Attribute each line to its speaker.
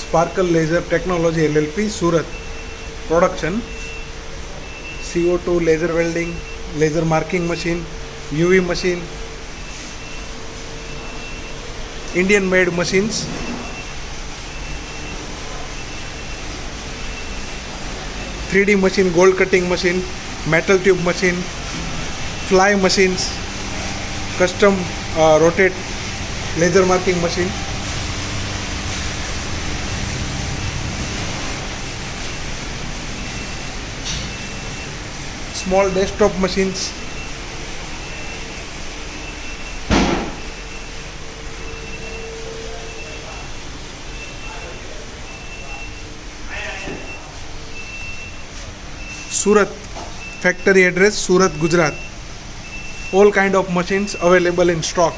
Speaker 1: Sparkle Laser Technology LLP, Surat. Production: CO2 laser welding, laser marking machine, UV machine, Indian made machines. 3D machine, gold cutting machine, metal tube machine, fly machines, custom rotate laser marking machine. Small desktop machines. Surat, factory address Surat, Gujarat. All kind of machines available in stock.